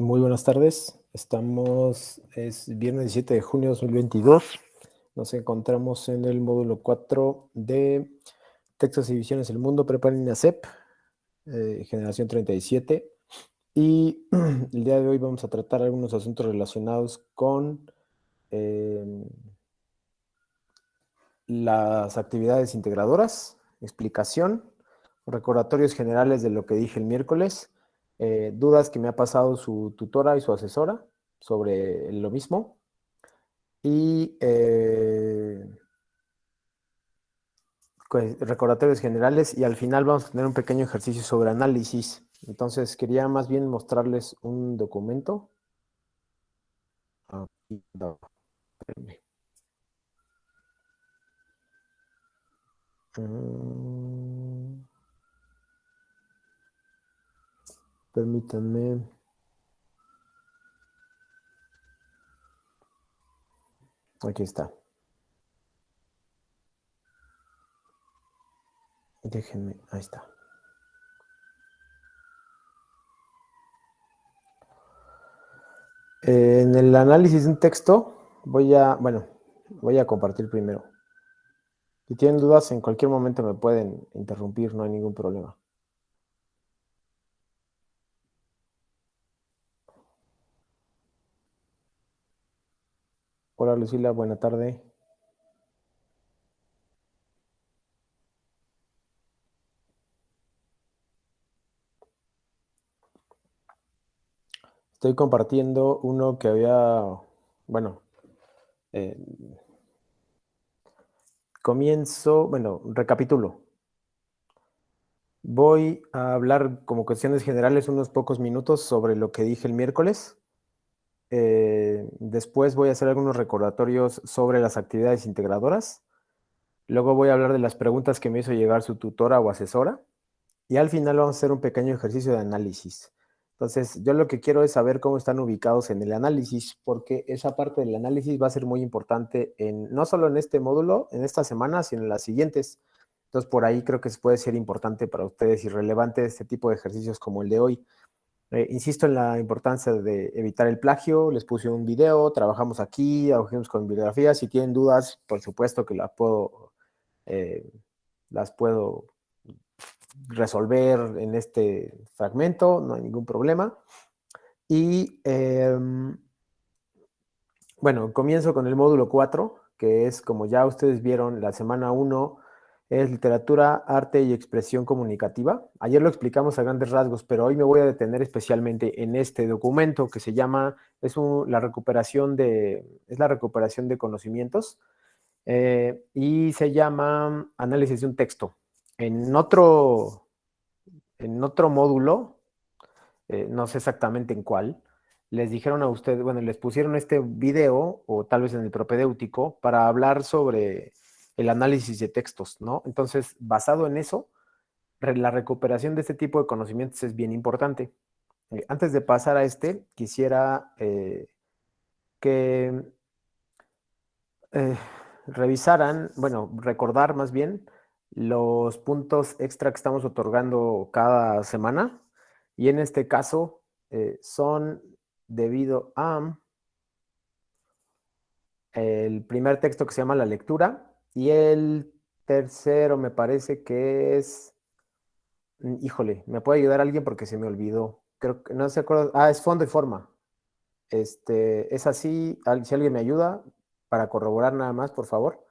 Muy buenas tardes. Es viernes 17 de junio de 2022. Nos encontramos en el módulo 4 de Textos y Visiones del Mundo, Prepa en INACEP, generación 37. Y el día de hoy vamos a tratar algunos asuntos relacionados con las actividades integradoras, explicación, recordatorios generales de lo que dije el miércoles, dudas que me ha pasado su tutora y su asesora sobre lo mismo, y recordatorios generales, y al final vamos a tener un pequeño ejercicio sobre análisis. Entonces quería más bien mostrarles un documento. Aquí, no, espérenme. Permítanme. Aquí está. Déjenme, ahí está. En el análisis de un texto voy a compartir primero. Si tienen dudas, en cualquier momento me pueden interrumpir, no hay ningún problema. Hola Lucila, buena tarde. Estoy compartiendo uno que había, recapitulo. Voy a hablar como cuestiones generales unos pocos minutos sobre lo que dije el miércoles. Después voy a hacer algunos recordatorios sobre las actividades integradoras. Luego voy a hablar de las preguntas que me hizo llegar su tutora o asesora. Y al final vamos a hacer un pequeño ejercicio de análisis. Entonces, yo lo que quiero es saber cómo están ubicados en el análisis, porque esa parte del análisis va a ser muy importante no solo en este módulo, en esta semana, sino en las siguientes. Entonces, por ahí creo que puede ser importante para ustedes y relevante este tipo de ejercicios como el de hoy. Insisto en la importancia de evitar el plagio. Les puse un video, trabajamos aquí, trabajamos con bibliografías. Si tienen dudas, por supuesto que las puedo resolver en este fragmento, no hay ningún problema. Y comienzo con el módulo 4, que es, como ya ustedes vieron, la semana 1 es literatura, arte y expresión comunicativa. Ayer lo explicamos a grandes rasgos, pero hoy me voy a detener especialmente en este documento que se llama, es la recuperación de conocimientos, y se llama análisis de un texto. En otro módulo, no sé exactamente en cuál, les dijeron a ustedes, les pusieron este video, o tal vez en el propedéutico, para hablar sobre el análisis de textos, ¿no? Entonces, basado en eso, la recuperación de este tipo de conocimientos es bien importante. Antes de pasar a quisiera que recordar más bien los puntos extra que estamos otorgando cada semana, y en este caso son debido a el primer texto, que se llama La Lectura, y el tercero me parece que es, híjole, ¿me puede ayudar alguien? Porque se me olvidó, creo que no se acuerda, es Fondo y Forma. Es así, si alguien me ayuda para corroborar nada más, por favor.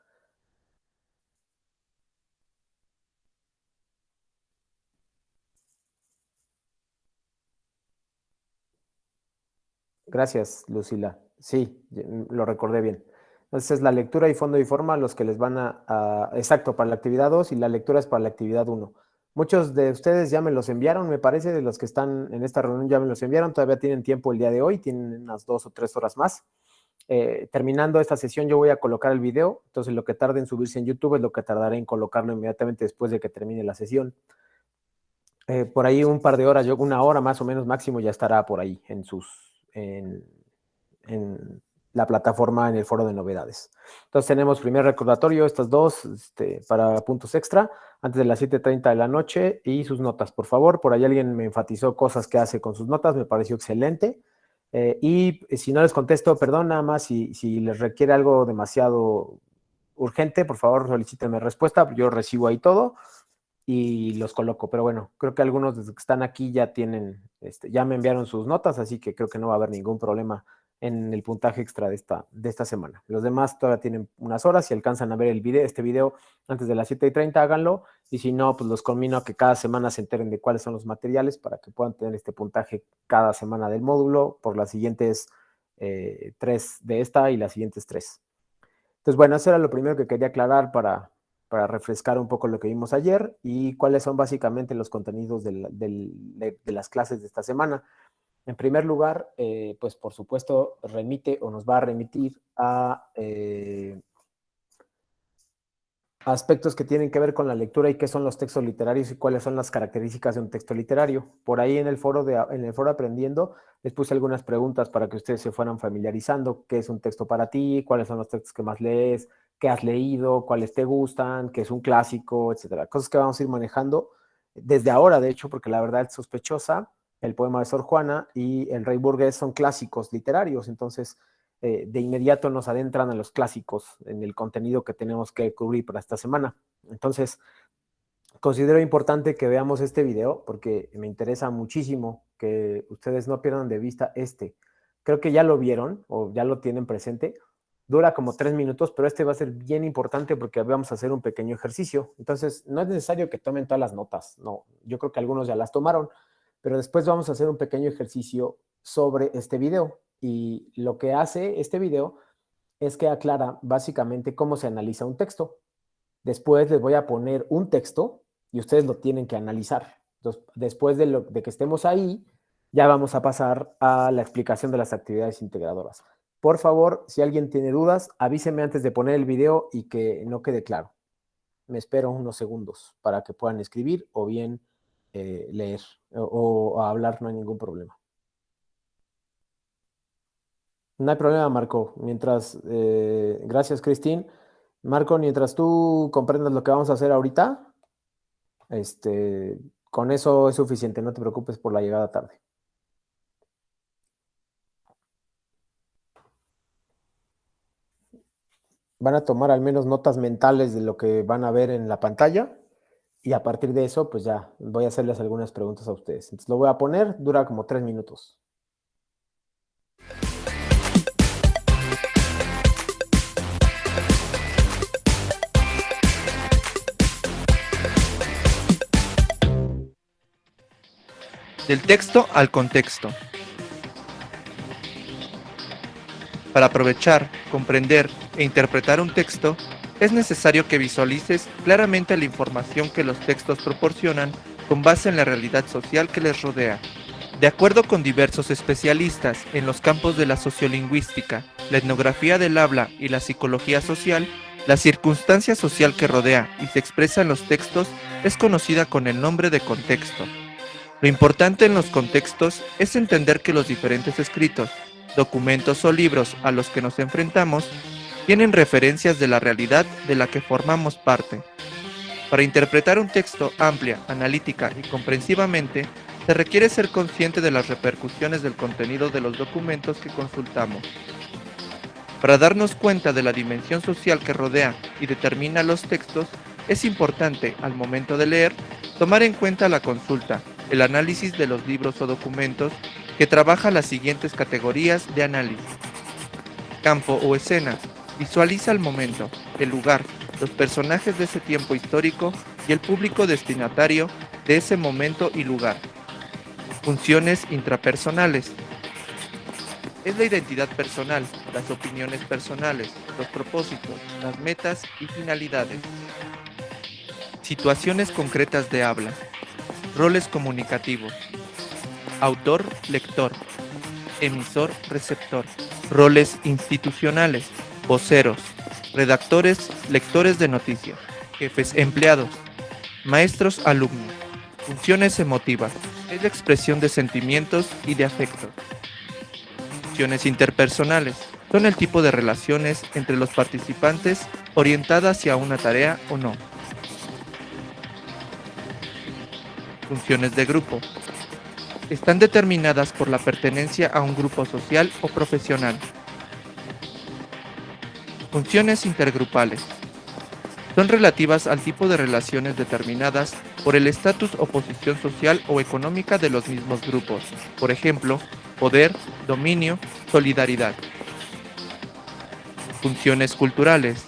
Gracias, Lucila. Sí, lo recordé bien. Entonces, la lectura y fondo y forma, los que les van exacto, para la actividad 2, y la lectura es para la actividad 1. Muchos de ustedes ya me los enviaron, me parece, de los que están en esta reunión ya me los enviaron. Todavía tienen tiempo el día de hoy, tienen unas 2 o 3 horas más. Terminando esta sesión, yo voy a colocar el video. Entonces, lo que tarde en subirse en YouTube es lo que tardaré en colocarlo inmediatamente después de que termine la sesión. Por ahí un par de horas, una hora más o menos máximo, ya estará por ahí en la plataforma, en el foro de novedades. Entonces tenemos primer recordatorio, estas dos, para puntos extra, antes de las 7:30 de la noche, y sus notas, por favor. Por ahí alguien me enfatizó cosas que hace con sus notas, me pareció excelente. Y si no les contesto, perdón, nada más si les requiere algo demasiado urgente, por favor solicítenme respuesta, yo recibo ahí todo y los coloco. Pero bueno, creo que algunos desde que están aquí ya tienen, ya me enviaron sus notas, así que creo que no va a haber ningún problema en el puntaje extra de esta semana. Los demás todavía tienen unas horas, si alcanzan a ver este video antes de las 7:30, háganlo, y si no, pues los conmino a que cada semana se enteren de cuáles son los materiales para que puedan tener este puntaje cada semana del módulo por las siguientes 3 de esta y las siguientes 3. Entonces, bueno, eso era lo primero que quería aclarar para refrescar un poco lo que vimos ayer y cuáles son básicamente los contenidos de las clases de esta semana. En primer lugar, pues por supuesto remite o nos va a remitir a aspectos que tienen que ver con la lectura y qué son los textos literarios y cuáles son las características de un texto literario. Por ahí en el foro Aprendiendo les puse algunas preguntas para que ustedes se fueran familiarizando. ¿Qué es un texto para ti? ¿Cuáles son los textos que más lees? ¿Qué has leído? ¿Cuáles te gustan? ¿Qué es un clásico? Etcétera. Cosas que vamos a ir manejando desde ahora, de hecho, porque la verdad es sospechosa. El poema de Sor Juana y El Rey Burgués son clásicos literarios, entonces de inmediato nos adentran a los clásicos en el contenido que tenemos que cubrir para esta semana. Entonces, considero importante que veamos este video porque me interesa muchísimo que ustedes no pierdan de vista este. Creo que ya lo vieron o ya lo tienen presente. Dura como 3 minutos, pero este va a ser bien importante porque vamos a hacer un pequeño ejercicio. Entonces, no es necesario que tomen todas las notas. No, yo creo que algunos ya las tomaron, pero después vamos a hacer un pequeño ejercicio sobre este video. Y lo que hace este video es que aclara básicamente cómo se analiza un texto. Después les voy a poner un texto y ustedes lo tienen que analizar. Entonces, después de que estemos ahí, ya vamos a pasar a la explicación de las actividades integradoras. Por favor, si alguien tiene dudas, avísenme antes de poner el video y que no quede claro. Me espero unos segundos para que puedan escribir o bien leer o hablar, no hay ningún problema. No hay problema, Marco. Gracias, Cristín. Marco, mientras tú comprendas lo que vamos a hacer ahorita, con eso es suficiente. No te preocupes por la llegada tarde. Van a tomar al menos notas mentales de lo que van a ver en la pantalla y a partir de eso, pues ya voy a hacerles algunas preguntas a ustedes. Entonces lo voy a poner, dura como 3 minutos. Del texto al contexto. Para aprovechar, comprender e interpretar un texto, es necesario que visualices claramente la información que los textos proporcionan con base en la realidad social que les rodea. De acuerdo con diversos especialistas en los campos de la sociolingüística, la etnografía del habla y la psicología social, la circunstancia social que rodea y se expresa en los textos es conocida con el nombre de contexto. Lo importante en los contextos es entender que los diferentes escritos, documentos o libros a los que nos enfrentamos tienen referencias de la realidad de la que formamos parte. Para interpretar un texto amplia, analítica y comprensivamente, se requiere ser consciente de las repercusiones del contenido de los documentos que consultamos. Para darnos cuenta de la dimensión social que rodea y determina los textos, es importante, al momento de leer, tomar en cuenta la consulta, el análisis de los libros o documentos que trabaja las siguientes categorías de análisis. Campo o escena. Visualiza el momento, el lugar, los personajes de ese tiempo histórico y el público destinatario de ese momento y lugar. Funciones intrapersonales. Es la identidad personal, las opiniones personales, los propósitos, las metas y finalidades. Situaciones concretas de habla. Roles comunicativos. Autor, lector. Emisor, receptor. Roles institucionales. Voceros. Redactores, lectores de noticias. Jefes, empleados. Maestros, alumnos. Funciones emotivas. Es la expresión de sentimientos y de afectos. Funciones interpersonales. Son el tipo de relaciones entre los participantes orientada hacia una tarea o no. Funciones de grupo. están determinadas por la pertenencia a un grupo social o profesional. Funciones intergrupales. Son relativas al tipo de relaciones determinadas por el estatus o posición social o económica de los mismos grupos. Por ejemplo, poder, dominio, solidaridad. Funciones culturales.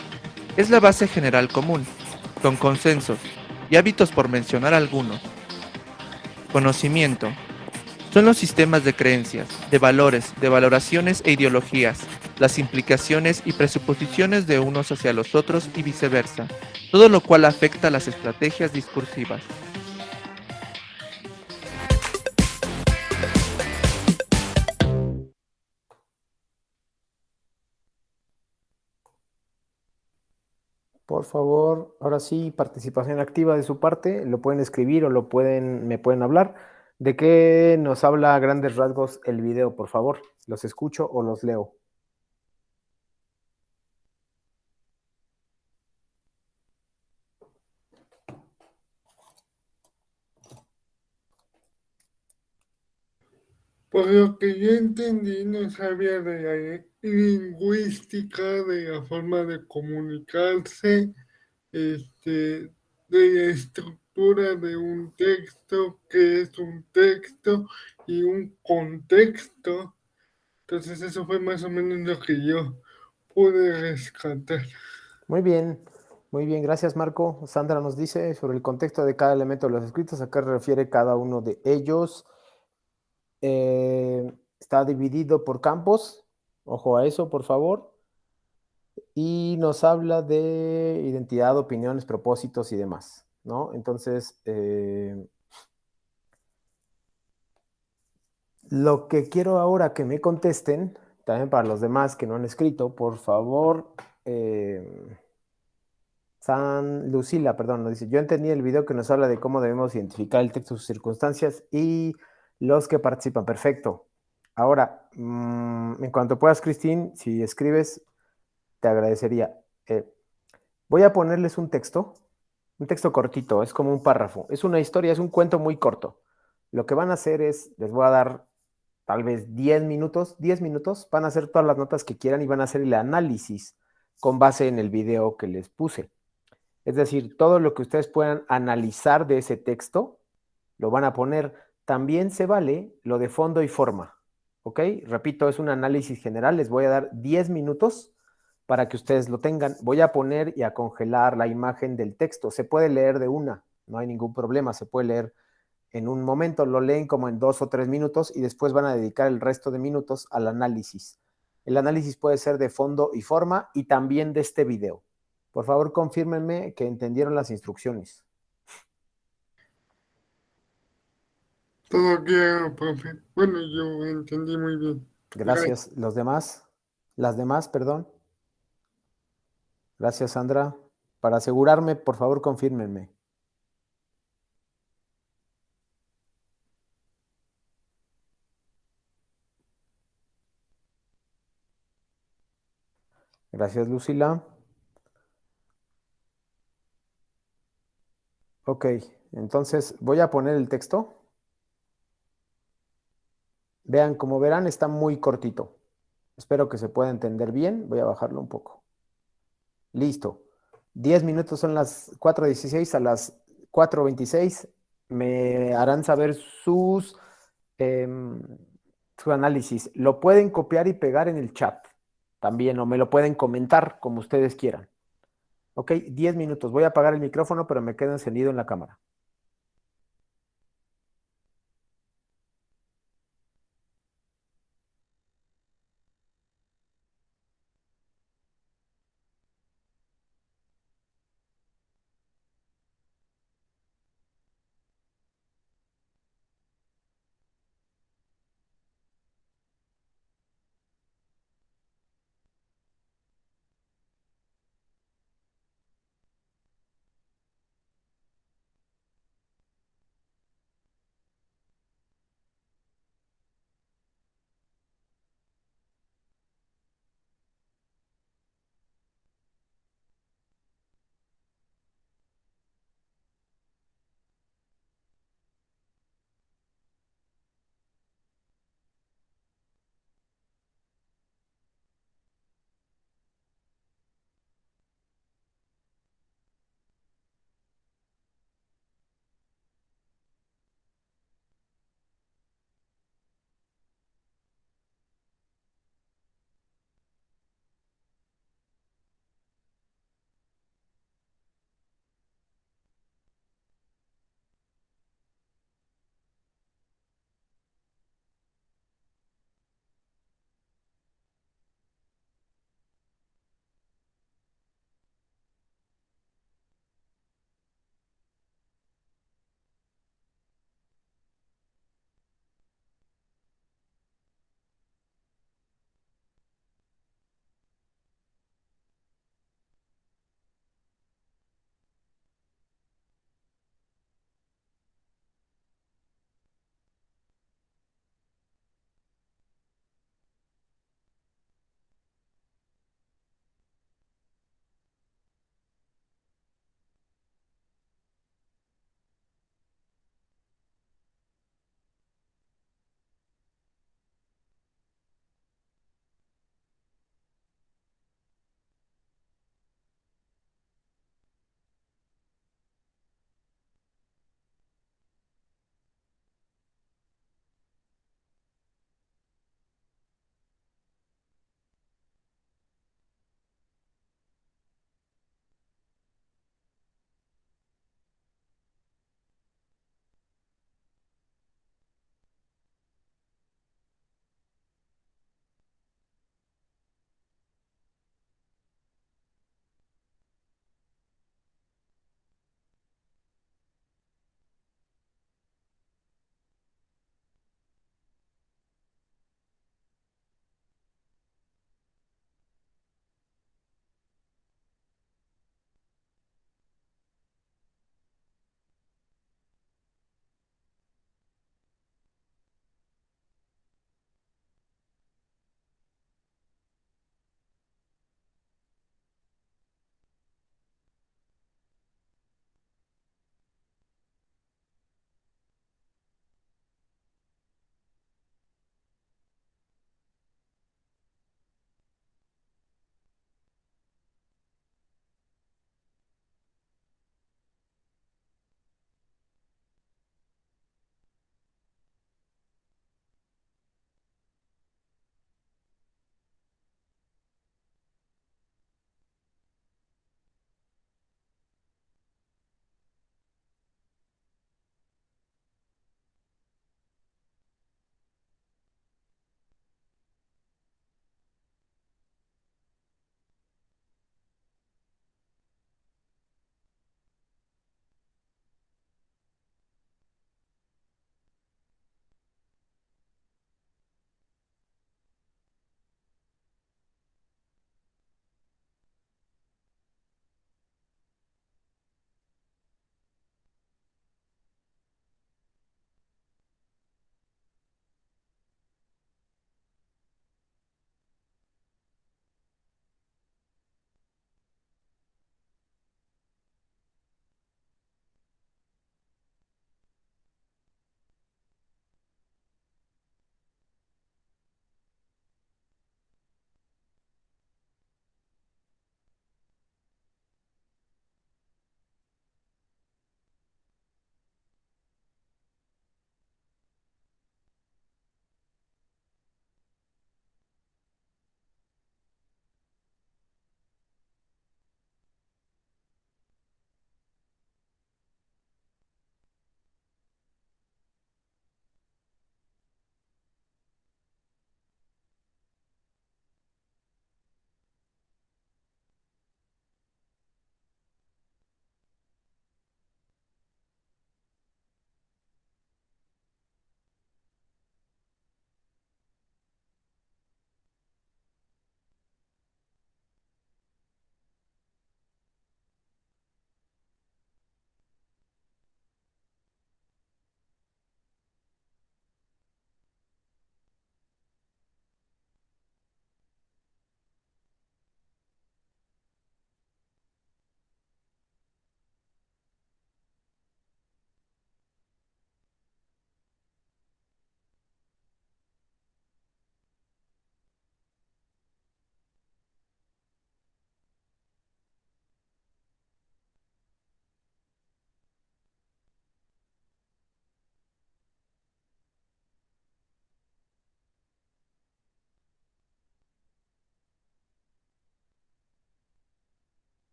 Es la base general común, con consensos y hábitos por mencionar algunos. Conocimiento. Son los sistemas de creencias, de valores, de valoraciones e ideologías, las implicaciones y presuposiciones de unos hacia los otros y viceversa, todo lo cual afecta a las estrategias discursivas. Por favor, ahora sí, participación activa de su parte, lo pueden escribir o me pueden hablar. ¿De qué nos habla a grandes rasgos el video, por favor? ¿Los escucho o los leo? Por lo que yo entendí, nos habla de la lingüística, de la forma de comunicarse, de la estructura de un texto, qué es un texto y un contexto. Entonces eso fue más o menos lo que yo pude rescatar. Muy bien, gracias Marco. Sandra nos dice sobre el contexto de cada elemento de los escritos, a qué refiere cada uno de ellos. Está dividido por campos, ojo a eso, por favor. Y nos habla de identidad, opiniones, propósitos y demás, ¿no? Entonces, lo que quiero ahora que me contesten, también para los demás que no han escrito, por favor, San Lucila, perdón, nos dice, yo entendí el video que nos habla de cómo debemos identificar el texto, sus circunstancias y los que participan. Perfecto. Ahora, en cuanto puedas, Cristín, si escribes, te agradecería. Voy a ponerles un texto cortito, es como un párrafo, es una historia, es un cuento muy corto. Lo que van a hacer es, les voy a dar tal vez 10 minutos, van a hacer todas las notas que quieran y van a hacer el análisis con base en el video que les puse. Es decir, todo lo que ustedes puedan analizar de ese texto, lo van a poner. También se vale lo de fondo y forma, ¿ok? Repito, es un análisis general, les voy a dar 10 minutos para que ustedes lo tengan. Voy a poner y a congelar la imagen del texto. Se puede leer de una, no hay ningún problema, se puede leer en un momento, lo leen como en 2 o 3 minutos y después van a dedicar el resto de minutos al análisis. El análisis puede ser de fondo y forma y también de este video. Por favor, confírmenme que entendieron las instrucciones. Todo claro, profe. Bueno, yo entendí muy bien. Gracias. Gracias. Los demás, las demás, perdón. Gracias, Sandra. Para asegurarme, por favor, confírmenme. Gracias, Lucila. Ok, entonces voy a poner el texto. Vean, como verán, está muy cortito. Espero que se pueda entender bien. Voy a bajarlo un poco. Listo. 10 minutos son las 4:16, a las 4:26 me harán saber em, su análisis. Lo pueden copiar y pegar en el chat también o me lo pueden comentar como ustedes quieran. Ok, 10 minutos. Voy a apagar el micrófono, pero me quedo encendido en la cámara.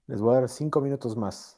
Les voy a dar 5 minutos más.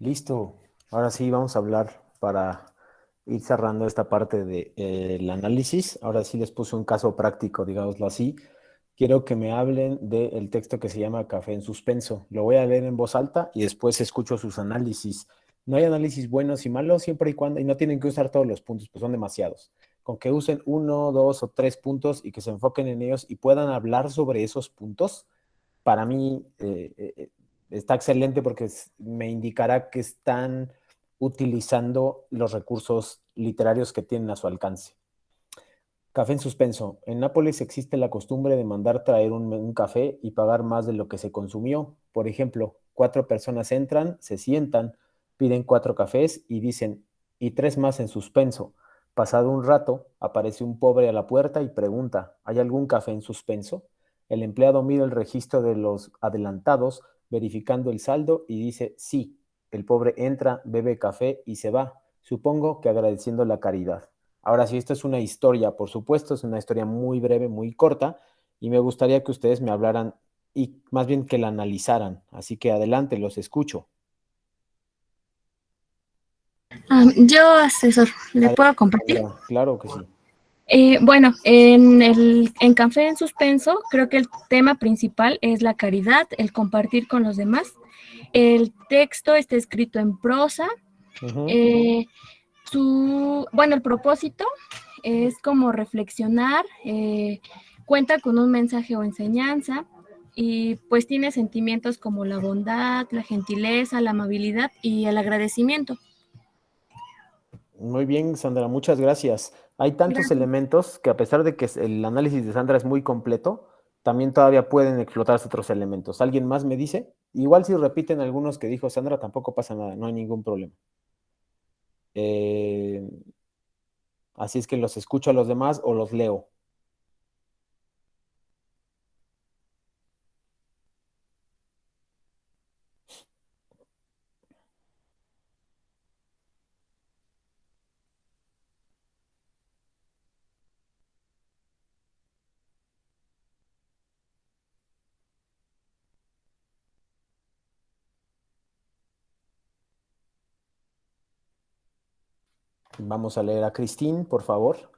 Listo. Ahora sí vamos a hablar para ir cerrando esta parte del análisis. Ahora sí les puse un caso práctico, digámoslo así. Quiero que me hablen del texto que se llama Café en Suspenso. Lo voy a leer en voz alta y después escucho sus análisis. No hay análisis buenos y malos siempre y cuando, y no tienen que usar todos los puntos, pues son demasiados. Con que usen 1, 2 o 3 puntos y que se enfoquen en ellos y puedan hablar sobre esos puntos, para mí está excelente porque me indicará que están utilizando los recursos literarios que tienen a su alcance. Café en suspenso. En Nápoles existe la costumbre de mandar traer un café y pagar más de lo que se consumió. Por ejemplo, 4 personas entran, se sientan, piden 4 cafés y dicen, y 3 más en suspenso. Pasado un rato, aparece un pobre a la puerta y pregunta, ¿hay algún café en suspenso? El empleado mira el registro de los adelantados, verificando el saldo y dice, sí. El pobre entra, bebe café y se va, supongo que agradeciendo la caridad. Ahora, si esta es una historia, por supuesto, es una historia muy breve, muy corta, y me gustaría que ustedes me hablaran y más bien que la analizaran. Así que adelante, los escucho. Yo, asesor, ¿le puedo Adelante, compartir? Sandra. Claro que sí. Bueno, en Café en Suspenso, creo que el tema principal es la caridad, el compartir con los demás. El texto está escrito en prosa. Ujú. Eh, el propósito es como reflexionar, cuenta con un mensaje o enseñanza y pues tiene sentimientos como la bondad, la gentileza, la amabilidad y el agradecimiento. Muy bien, Sandra, muchas gracias. Hay tantos Gracias. elementos que a pesar de que el análisis de Sandra es muy completo, también todavía pueden explotarse otros elementos. ¿Alguien más me dice? Igual si repiten algunos que dijo Sandra, tampoco pasa nada, no hay ningún problema. Eh, Así es que los escucho a los demás o los leo. Vamos a leer a Christine, por favor.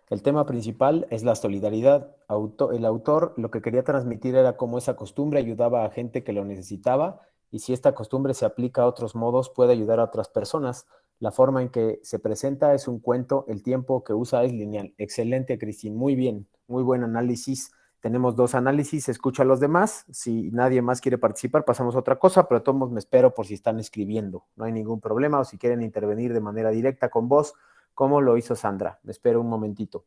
El tema principal es la solidaridad. El autor lo que quería transmitir era cómo esa costumbre ayudaba a gente que lo necesitaba y si esta costumbre se aplica a otros modos puede ayudar a otras personas. La forma en que se presenta es un cuento, el tiempo que usa es lineal. Excelente, Christine. Muy bien, muy buen análisis. Tenemos 2 análisis, escucha a los demás. Si nadie más quiere participar, pasamos a otra cosa, pero todos me espero por si están escribiendo. No hay ningún problema o si quieren intervenir de manera directa con vos, como lo hizo Sandra. Me espero un momentito.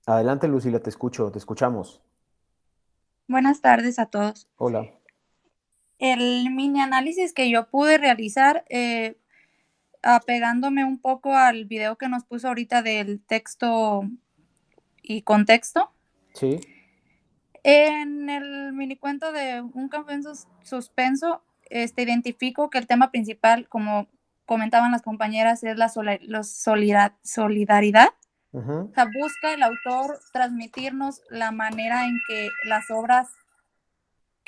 Adelante, Lucila, te escucho, te escuchamos. Buenas tardes a todos. Hola. El mini análisis que yo pude realizar, apegándome un poco al video que nos puso ahorita del texto y contexto, Sí. en el mini cuento de Un café en suspenso, identifico que el tema principal, como comentaban las compañeras, es la solidaridad. Uh-huh. O sea, busca el autor transmitirnos la manera en que las obras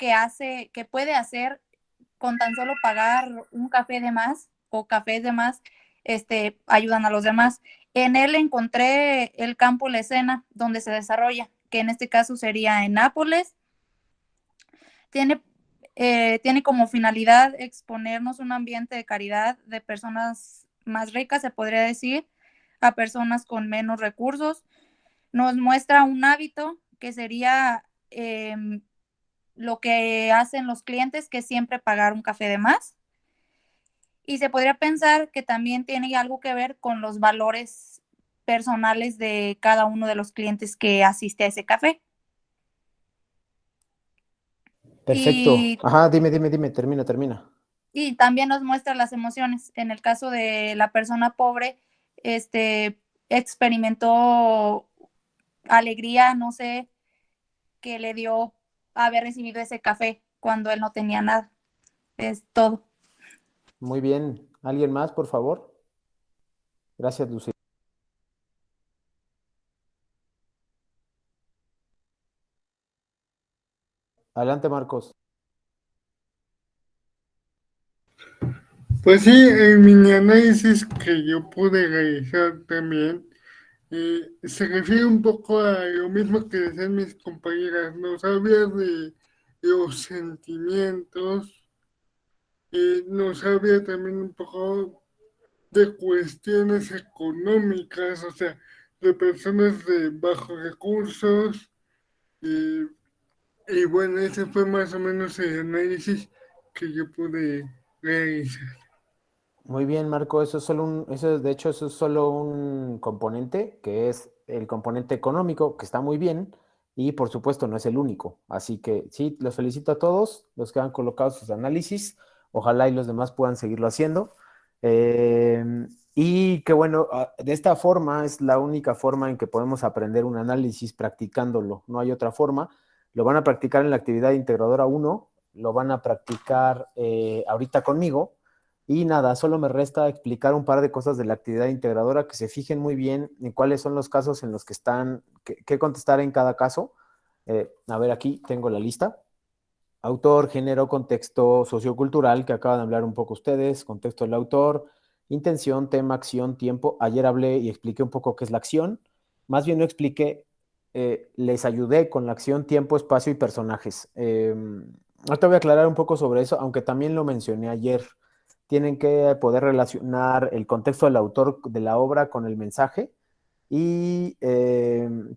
que puede hacer con tan solo pagar un café de más o cafés de más, ayudan a los demás. En él encontré el campo, la escena donde se desarrolla, que en este caso sería en Nápoles. Tiene, tiene como finalidad exponernos un ambiente de caridad de personas más ricas, se podría decir, a personas con menos recursos. Nos muestra un hábito que sería lo que hacen los clientes, que es siempre pagar un café de más. Y se podría pensar que también tiene algo que ver con los valores personales de cada uno de los clientes que asiste a ese café. Perfecto. Y, Ajá, dime, termina. y también nos muestra las emociones. En el caso de la persona pobre, experimentó alegría, no sé, que le dio haber recibido ese café cuando él no tenía nada. Es todo. Muy bien. ¿Alguien más, por favor? Gracias, Lucila. Adelante, Marcos. Pues sí, en mi análisis que yo pude realizar también, se refiere un poco a lo mismo que decían mis compañeras, nos habla de los sentimientos, nos habla también un poco de cuestiones económicas, o sea, de personas de bajos recursos, y, y bueno, ese fue más o menos el análisis que yo pude realizar. Muy bien, Marco, de hecho, eso es solo un componente, que es el componente económico, que está muy bien, y por supuesto no es el único. Así que sí, los felicito a todos, los que han colocado sus análisis, ojalá y los demás puedan seguirlo haciendo. Eh, y que bueno, de esta forma es la única forma en que podemos aprender un análisis practicándolo, no hay otra forma. Lo van a practicar en la actividad integradora 1, lo van a practicar ahorita conmigo. Y nada, solo me resta explicar un par de cosas de la actividad integradora, que se fijen muy bien en cuáles son los casos en los que están, qué contestar en cada caso. A ver, aquí tengo la lista. Autor, género, contexto sociocultural, que acaban de hablar un poco ustedes, contexto del autor, intención, tema, acción, tiempo. Ayer hablé y expliqué un poco qué es la acción. Más bien no expliqué, les ayudé con la acción, tiempo, espacio y personajes. Ahorita voy a aclarar un poco sobre eso, aunque también lo mencioné ayer. Tienen que poder relacionar el contexto del autor de la obra con el mensaje y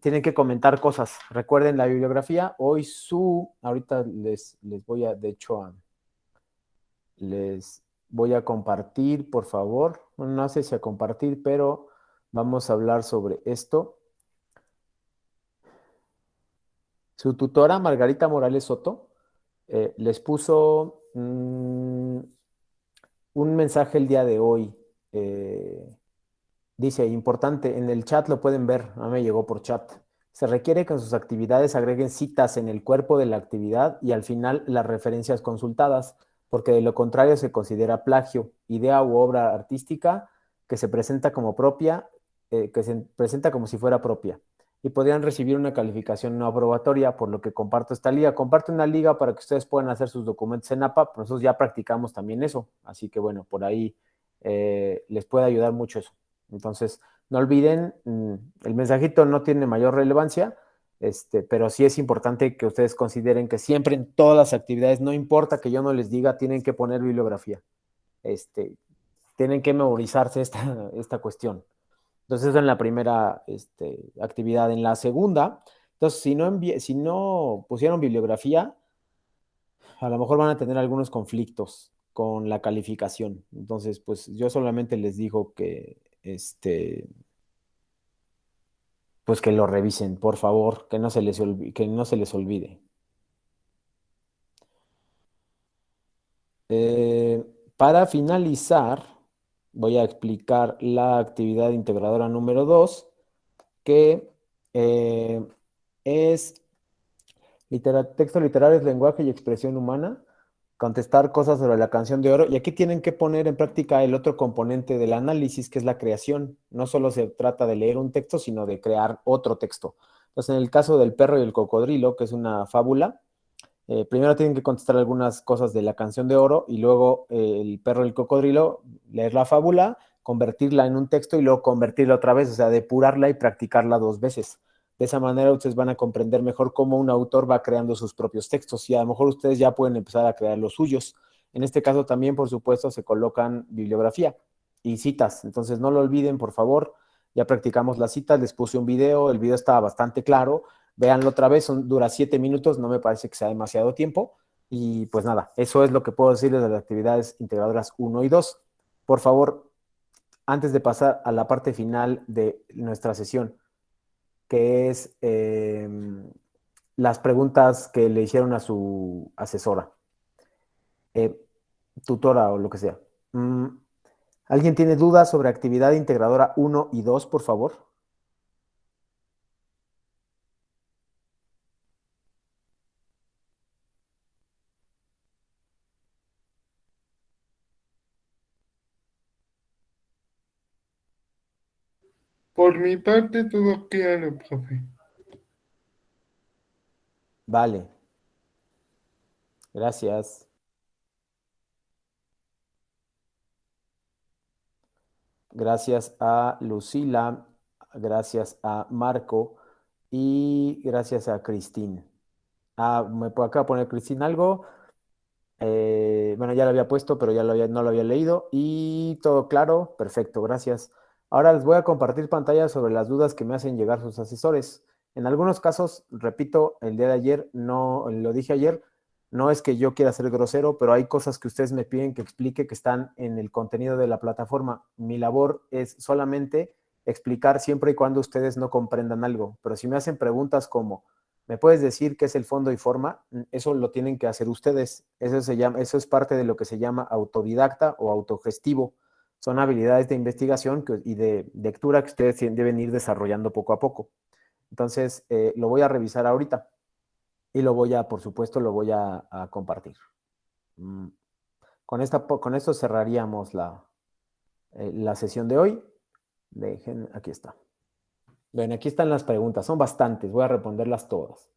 tienen que comentar cosas. Recuerden la bibliografía. Ahorita les voy a, de hecho, les voy a compartir, por favor. Bueno, no sé si a compartir, pero vamos a hablar sobre esto. Su tutora, Margarita Morales Soto, les puso un mensaje el día de hoy. Dice, importante, en el chat lo pueden ver, a mí me llegó por chat. Se requiere que en sus actividades agreguen citas en el cuerpo de la actividad y al final las referencias consultadas, porque de lo contrario se considera plagio, idea u obra artística que se presenta como propia, que se presenta como si fuera propia. Y podrían recibir una calificación no aprobatoria, por lo que comparto esta liga. Comparto una liga para que ustedes puedan hacer sus documentos en APA, pero nosotros ya practicamos también eso. Así que bueno, por ahí les puede ayudar mucho eso. Entonces, no olviden, el mensajito no tiene mayor relevancia, pero sí es importante que ustedes consideren que siempre en todas las actividades, no importa que yo no les diga, tienen que poner bibliografía. Tienen que memorizarse esta cuestión. Entonces, eso en la primera actividad. En la segunda, entonces, si no pusieron bibliografía, a lo mejor van a tener algunos conflictos con la calificación. Entonces, pues yo solamente les digo que, pues que lo revisen, por favor, que no se les olvide. Para finalizar, voy a explicar la actividad integradora número 2, que es texto literario, es lenguaje y expresión humana, contestar cosas sobre la canción de oro. Y aquí tienen que poner en práctica el otro componente del análisis, que es la creación. No solo se trata de leer un texto, sino de crear otro texto. Entonces, en el caso del perro y el cocodrilo, que es una fábula, primero tienen que contestar algunas cosas de la canción de oro y luego el perro y el cocodrilo, leer la fábula, convertirla en un texto y luego convertirla otra vez, o sea, depurarla y practicarla 2 veces. De esa manera ustedes van a comprender mejor cómo un autor va creando sus propios textos y a lo mejor ustedes ya pueden empezar a crear los suyos. En este caso también, por supuesto, se colocan bibliografía y citas. Entonces no lo olviden, por favor. Ya practicamos las citas, les puse un video, el video estaba bastante claro. Véanlo otra vez, dura 7 minutos, no me parece que sea demasiado tiempo. Y pues nada, eso es lo que puedo decirles de las actividades integradoras 1 y 2. Por favor, antes de pasar a la parte final de nuestra sesión, que es las preguntas que le hicieron a su asesora, eh, tutora o lo que sea. ¿Alguien tiene dudas sobre actividad integradora 1 y 2, por favor? Por mi parte, todo claro, profe. Vale. Gracias. Gracias a Lucila, gracias a Marco y gracias a Cristín. ¿Me puedo acá poner Cristín algo? Bueno, ya lo había puesto, pero no lo había leído. Y todo claro, perfecto, gracias. Ahora les voy a compartir pantalla sobre las dudas que me hacen llegar sus asesores. En algunos casos, repito, el día de ayer, no lo dije ayer, no es que yo quiera ser grosero, pero hay cosas que ustedes me piden que explique que están en el contenido de la plataforma. Mi labor es solamente explicar siempre y cuando ustedes no comprendan algo. Pero si me hacen preguntas como, ¿me puedes decir qué es el fondo y forma? Eso lo tienen que hacer ustedes. Eso es parte de lo que se llama autodidacta o autogestivo. Son habilidades de investigación y de lectura que ustedes deben ir desarrollando poco a poco. Entonces, lo voy a revisar ahorita y por supuesto, lo voy a compartir. Con esto cerraríamos la sesión de hoy. Aquí está. Ven, aquí están las preguntas. Son bastantes. Voy a responderlas todas.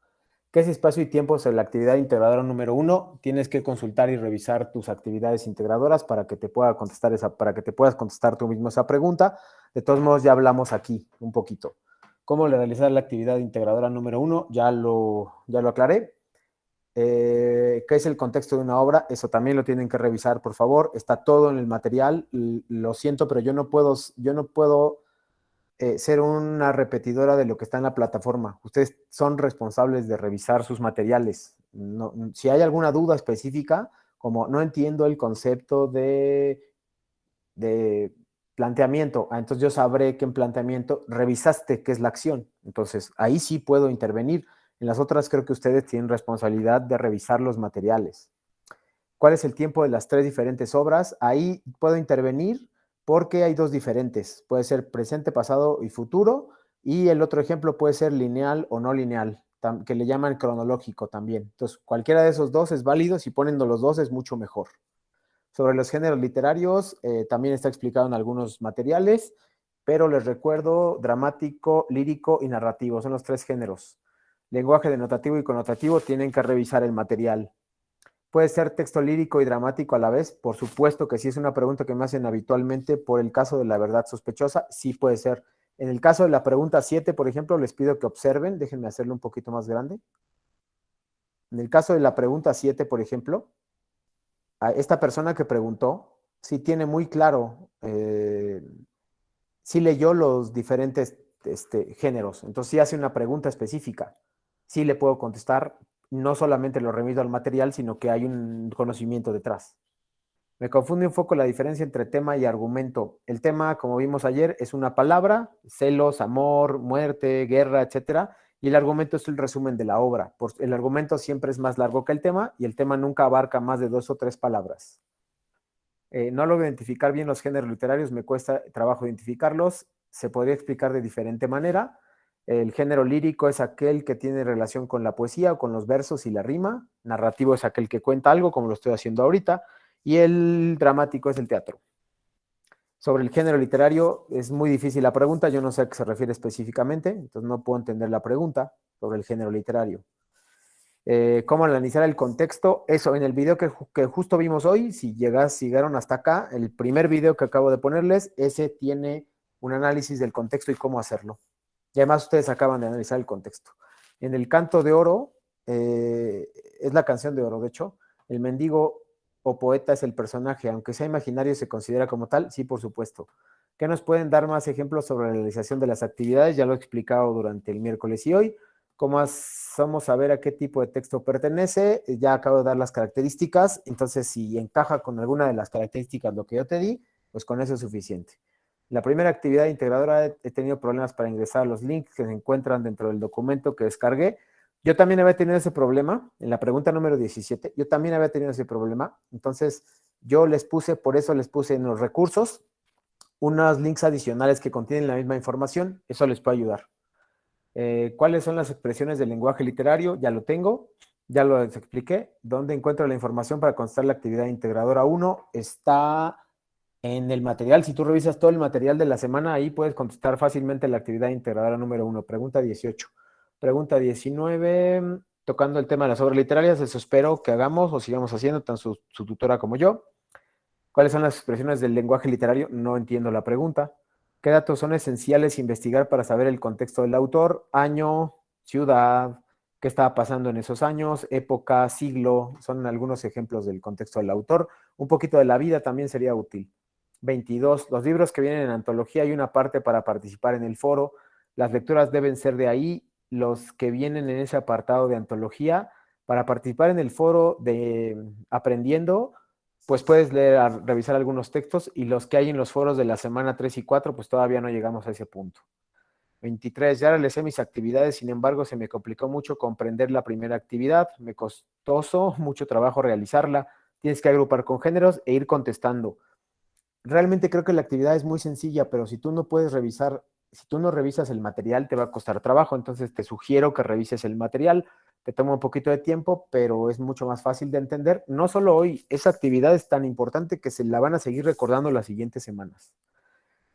¿Qué es espacio y tiempo sobre la actividad integradora número 1? Tienes que consultar y revisar tus actividades integradoras para que te puedas contestar tú mismo esa pregunta. De todos modos, ya hablamos aquí un poquito. ¿Cómo realizar la actividad integradora número 1? Ya lo aclaré. ¿Qué es el contexto de una obra? Eso también lo tienen que revisar, por favor. Está todo en el material. Lo siento, pero yo no puedo ser una repetidora de lo que está en la plataforma. Ustedes son responsables de revisar sus materiales. Si hay alguna duda específica, como no entiendo el concepto de planteamiento, entonces yo sabré que en planteamiento revisaste qué es la acción. Entonces, ahí sí puedo intervenir. En las otras creo que ustedes tienen responsabilidad de revisar los materiales. ¿Cuál es el tiempo de las 3 diferentes obras? Ahí puedo intervenir porque hay 2 diferentes. Puede ser presente, pasado y futuro. Y el otro ejemplo puede ser lineal o no lineal, que le llaman cronológico también. Entonces, cualquiera de esos dos es válido. Si ponen los dos es mucho mejor. Sobre los géneros literarios, también está explicado en algunos materiales, pero les recuerdo dramático, lírico y narrativo. Son los 3 géneros. Lenguaje denotativo y connotativo, tienen que revisar el material. ¿Puede ser texto lírico y dramático a la vez? Por supuesto que sí, es una pregunta que me hacen habitualmente por el caso de la verdad sospechosa. Sí puede ser. En el caso de la pregunta 7, por ejemplo, les pido que observen. Déjenme hacerlo un poquito más grande. En el caso de la pregunta 7, por ejemplo, a esta persona que preguntó, sí tiene muy claro, sí leyó los diferentes géneros. Entonces sí hace una pregunta específica. Sí le puedo contestar. No solamente lo remito al material, sino que hay un conocimiento detrás. Me confunde un poco la diferencia entre tema y argumento. El tema, como vimos ayer, es una palabra, celos, amor, muerte, guerra, etcétera, y el argumento es el resumen de la obra. El argumento siempre es más largo que el tema, y el tema nunca abarca más de 2 o 3 palabras. No logro identificar bien los géneros literarios, me cuesta trabajo identificarlos. Se podría explicar de diferente manera. El género lírico es aquel que tiene relación con la poesía o con los versos y la rima. Narrativo es aquel que cuenta algo, como lo estoy haciendo ahorita. Y el dramático es el teatro. Sobre el género literario es muy difícil la pregunta. Yo no sé a qué se refiere específicamente, entonces no puedo entender la pregunta sobre el género literario. ¿Cómo analizar el contexto? Eso, en el video que justo vimos hoy, si llegaron hasta acá, el primer video que acabo de ponerles, ese tiene un análisis del contexto y cómo hacerlo. Y además ustedes acaban de analizar el contexto. En el Canto de Oro, es la canción de oro, de hecho, el mendigo o poeta es el personaje, aunque sea imaginario, ¿se considera como tal? Sí, por supuesto. ¿Qué nos pueden dar más ejemplos sobre la realización de las actividades? Ya lo he explicado durante el miércoles y hoy. ¿Cómo vamos a ver a qué tipo de texto pertenece? Ya acabo de dar las características, entonces si encaja con alguna de las características lo que yo te di, pues con eso es suficiente. La primera actividad integradora he tenido problemas para ingresar a los links que se encuentran dentro del documento que descargué. Yo también había tenido ese problema en la pregunta número 17. Yo también había tenido ese problema. Entonces, por eso les puse en los recursos unos links adicionales que contienen la misma información. Eso les puede ayudar. ¿Cuáles son las expresiones del lenguaje literario? Ya lo tengo, ya lo expliqué. ¿Dónde encuentro la información para constar la actividad integradora 1? Está en el material. Si tú revisas todo el material de la semana, ahí puedes contestar fácilmente la actividad integradora número 1. Pregunta 18. Pregunta 19. tocando el tema de las obras literarias. Eso espero que hagamos o sigamos haciendo, tanto su tutora como yo. ¿Cuáles son las expresiones del lenguaje literario? No entiendo la pregunta. ¿Qué datos son esenciales investigar para saber el contexto del autor? Año, ciudad, qué estaba pasando en esos años, época, siglo, son algunos ejemplos del contexto del autor. Un poquito de la vida también sería útil. 22. Los libros que vienen en antología hay una parte para participar en el foro. Las lecturas deben ser de ahí. Los que vienen en ese apartado de antología, para participar en el foro de Aprendiendo, pues puedes revisar algunos textos, y los que hay en los foros de la semana 3 y 4, pues todavía no llegamos a ese punto. 23. Ya realicé mis actividades, sin embargo, se me complicó mucho comprender la primera actividad. Me costó mucho trabajo realizarla. Tienes que agrupar con géneros e ir contestando. Realmente creo que la actividad es muy sencilla, pero si tú no puedes revisar, si tú no revisas el material, te va a costar trabajo. Entonces te sugiero que revises el material. Te toma un poquito de tiempo, pero es mucho más fácil de entender. No solo hoy, esa actividad es tan importante que se la van a seguir recordando las siguientes semanas.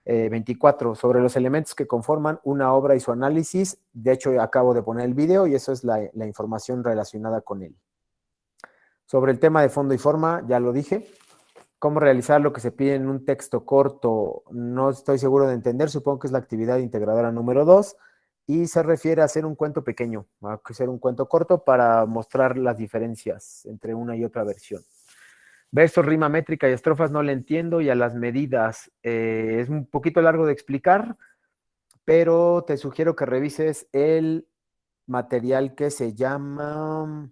24. Sobre los elementos que conforman una obra y su análisis. De hecho, acabo de poner el video y eso es la información relacionada con él. Sobre el tema de fondo y forma, ya lo dije. ¿Cómo realizar lo que se pide en un texto corto? No estoy seguro de entender, supongo que es la actividad integradora número 2 y se refiere a hacer un cuento pequeño, a hacer un cuento corto para mostrar las diferencias entre una y otra versión. Versos, rima métrica y estrofas no le entiendo, y a las medidas es un poquito largo de explicar, pero te sugiero que revises el material que se llama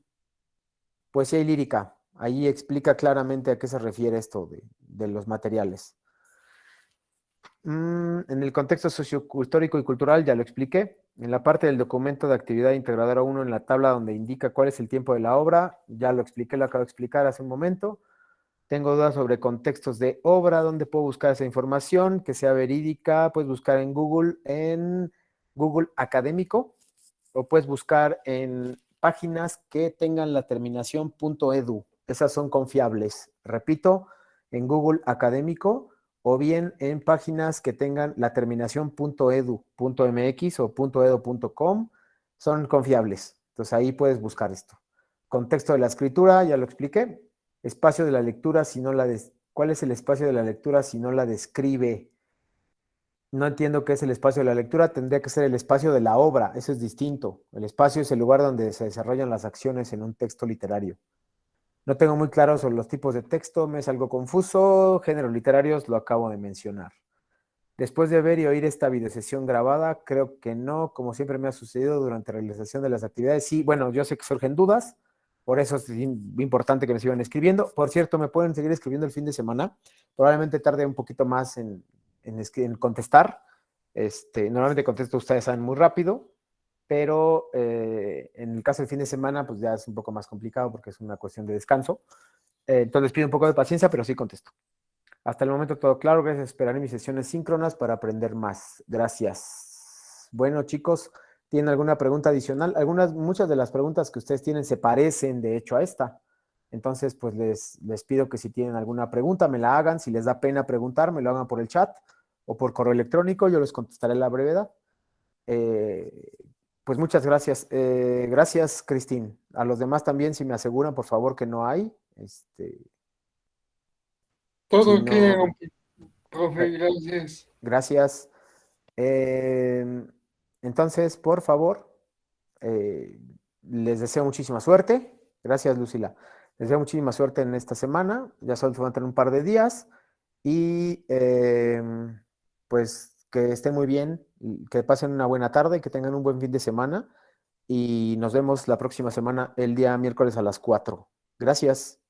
Poesía y Lírica. Ahí explica claramente a qué se refiere esto de los materiales. En el contexto sociohistórico y cultural ya lo expliqué. En la parte del documento de actividad integradora 1, en la tabla donde indica cuál es el tiempo de la obra, ya lo expliqué, lo acabo de explicar hace un momento. Tengo dudas sobre contextos de obra, ¿dónde puedo buscar esa información? Que sea verídica, puedes buscar en Google Académico, o puedes buscar en páginas que tengan la terminación .edu. Esas son confiables. Repito, en Google Académico, o bien en páginas que tengan la terminación .edu, .mx o .edu.com, son confiables. Entonces ahí puedes buscar esto. Contexto de la escritura, ya lo expliqué. Espacio de la lectura, si no la ¿cuál es el espacio de la lectura si no la describe? No entiendo qué es el espacio de la lectura, tendría que ser el espacio de la obra, eso es distinto. El espacio es el lugar donde se desarrollan las acciones en un texto literario. No tengo muy claro sobre los tipos de texto, me es algo confuso. Géneros literarios lo acabo de mencionar. Después de ver y oír esta videosesión grabada, creo que no, como siempre me ha sucedido durante la realización de las actividades. Sí, bueno, yo sé que surgen dudas, por eso es importante que me sigan escribiendo. Por cierto, me pueden seguir escribiendo el fin de semana. Probablemente tarde un poquito más en contestar. Normalmente contesto, ustedes saben, muy rápido, pero en el caso del fin de semana, pues ya es un poco más complicado porque es una cuestión de descanso. Entonces pido un poco de paciencia, pero sí contesto. Hasta el momento todo claro, gracias. Esperaré mis sesiones síncronas para aprender más. Gracias. Bueno, chicos, ¿tienen alguna pregunta adicional? Muchas de las preguntas que ustedes tienen se parecen, de hecho, a esta. Entonces, pues les pido que si tienen alguna pregunta, me la hagan. Si les da pena preguntar, me lo hagan por el chat o por correo electrónico. Yo les contestaré a la brevedad. Pues muchas gracias. Gracias, Cristín. A los demás también, si me aseguran, por favor, que no hay. Todo si no, claro, profe, gracias. Gracias. Entonces, por favor, les deseo muchísima suerte. Gracias, Lucila. Les deseo muchísima suerte en esta semana. Ya solo faltan un par de días. Y pues que estén muy bien, que pasen una buena tarde, que tengan un buen fin de semana. Y nos vemos la próxima semana, el día miércoles a las 4. Gracias.